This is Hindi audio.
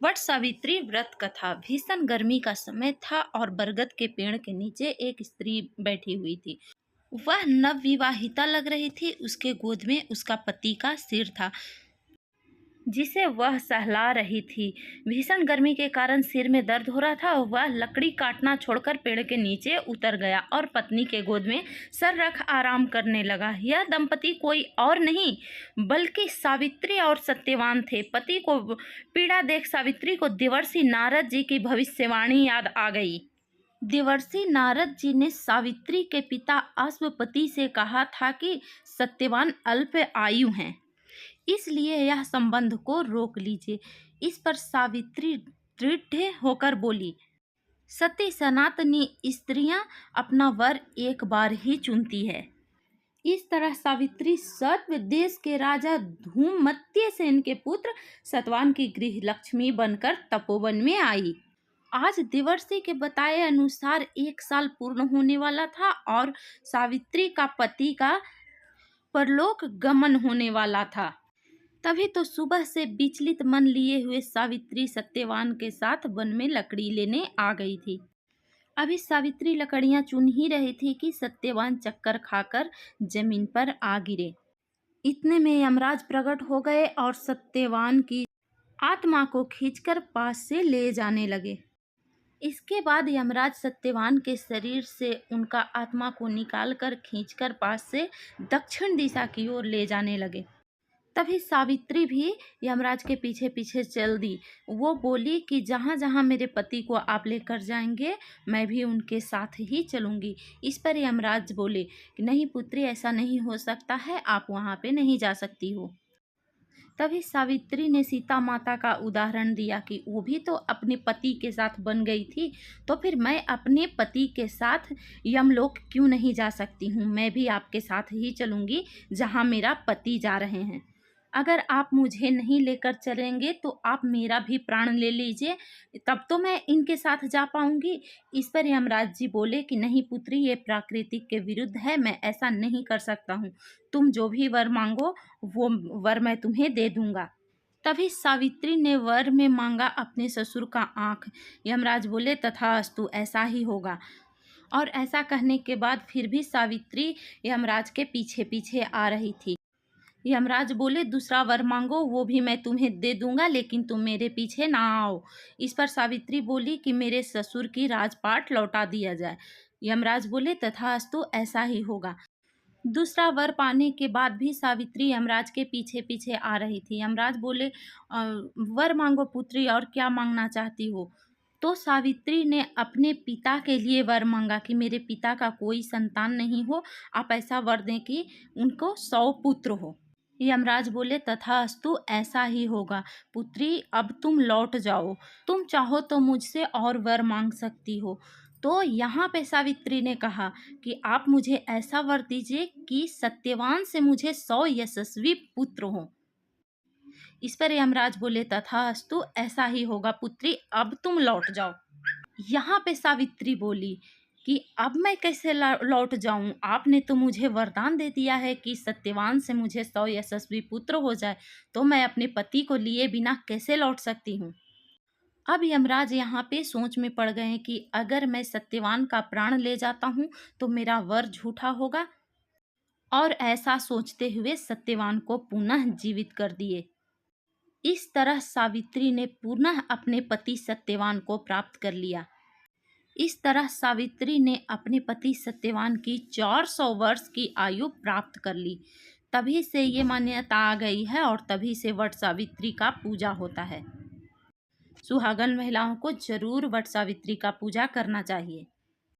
वट सावित्री व्रत कथा। भीषण गर्मी का समय था और बरगद के पेड़ के नीचे एक स्त्री बैठी हुई थी। वह नवविवाहिता लग रही थी। उसके गोद में उसका पति का सिर था जिसे वह सहला रही थी। भीषण गर्मी के कारण सिर में दर्द हो रहा था। वह लकड़ी काटना छोड़कर पेड़ के नीचे उतर गया और पत्नी के गोद में सर रख आराम करने लगा। यह दंपति कोई और नहीं बल्कि सावित्री और सत्यवान थे। पति को पीड़ा देख सावित्री को देवर्षि नारद जी की भविष्यवाणी याद आ गई। देवर्षि नारद जी ने सावित्री के पिता अश्वपति से कहा था कि सत्यवान अल्प आयु हैं, इसलिए यह संबंध को रोक लीजिए। इस पर सावित्री दृढ़ होकर बोली, सती सनातनी स्त्रियां अपना वर एक बार ही चुनती है। इस तरह सावित्री सर्व देश के राजा धूममत्य सेन के पुत्र सतवान की गृह लक्ष्मी बनकर तपोवन में आई। आज देवर्षि के बताए अनुसार 1 साल पूर्ण होने वाला था और सावित्री का पति का परलोक गमन होने वाला था। तभी तो सुबह से विचलित मन लिए हुए सावित्री सत्यवान के साथ वन में लकड़ी लेने आ गई थी। अभी सावित्री लकड़ियां चुन ही रही थी कि सत्यवान चक्कर खाकर जमीन पर आ गिरे। इतने में यमराज प्रकट हो गए और सत्यवान की आत्मा को खींचकर पास से ले जाने लगे। इसके बाद यमराज सत्यवान के शरीर से उनका आत्मा को निकालकर खींचकर पास से दक्षिण दिशा की ओर ले जाने लगे। तभी सावित्री भी यमराज के पीछे पीछे चल दी। वो बोली कि जहाँ जहाँ मेरे पति को आप लेकर जाएंगे मैं भी उनके साथ ही चलूँगी। इस पर यमराज बोले कि नहीं पुत्री, ऐसा नहीं हो सकता है, आप वहाँ पे नहीं जा सकती हो। तभी सावित्री ने सीता माता का उदाहरण दिया कि वो भी तो अपने पति के साथ बन गई थी, तो फिर मैं अपने पति के साथ यमलोक क्यों नहीं जा सकती हूँ। मैं भी आपके साथ ही चलूँगी जहाँ मेरा पति जा रहे हैं। अगर आप मुझे नहीं लेकर चलेंगे तो आप मेरा भी प्राण ले लीजिए, तब तो मैं इनके साथ जा पाऊंगी। इस पर यमराज जी बोले कि नहीं पुत्री, ये प्राकृतिक के विरुद्ध है, मैं ऐसा नहीं कर सकता हूँ। तुम जो भी वर मांगो वो वर मैं तुम्हें दे दूंगा। तभी सावित्री ने वर में मांगा अपने ससुर का आँख। यमराज बोले तथास्तु, ऐसा ही होगा। और ऐसा कहने के बाद फिर भी सावित्री यमराज के पीछे पीछे आ रही थी। यमराज बोले दूसरा वर मांगो, वो भी मैं तुम्हें दे दूंगा, लेकिन तुम मेरे पीछे ना आओ। इस पर सावित्री बोली कि मेरे ससुर की राजपाट लौटा दिया जाए। यमराज बोले तथास्तु, ऐसा ही होगा। दूसरा वर पाने के बाद भी सावित्री यमराज के पीछे पीछे आ रही थी। यमराज बोले वर मांगो पुत्री, और क्या मांगना चाहती हो। तो सावित्री ने अपने पिता के लिए वर मांगा कि मेरे पिता का कोई संतान नहीं हो, आप ऐसा वर दें कि उनको 100 पुत्र हो। यमराज बोले तथास्तु, ऐसा ही होगा। पुत्री, अब तुम लौट जाओ, तुम चाहो तो मुझसे और वर मांग सकती हो। तो यहाँ पे सावित्री ने कहा कि आप मुझे ऐसा वर दीजिए कि सत्यवान से मुझे 100 यशस्वी पुत्र हो। इस पर यमराज बोले तथास्तु, ऐसा ही होगा पुत्री, अब तुम लौट जाओ। यहाँ पे सावित्री बोली कि अब मैं कैसे लौट जाऊं, आपने तो मुझे वरदान दे दिया है कि सत्यवान से मुझे 100 यशस्वी पुत्र हो जाए, तो मैं अपने पति को लिए बिना कैसे लौट सकती हूँ। अब यमराज यहाँ पे सोच में पड़ गए कि अगर मैं सत्यवान का प्राण ले जाता हूँ तो मेरा वर झूठा होगा, और ऐसा सोचते हुए सत्यवान को पुनः जीवित कर दिए। इस तरह सावित्री ने पुनः अपने पति सत्यवान को प्राप्त कर लिया। इस तरह सावित्री ने अपने पति सत्यवान की 400 वर्ष की आयु प्राप्त कर ली। तभी से ये मान्यता आ गई है और तभी से वट सावित्री का पूजा होता है। सुहागन महिलाओं को जरूर वट सावित्री का पूजा करना चाहिए।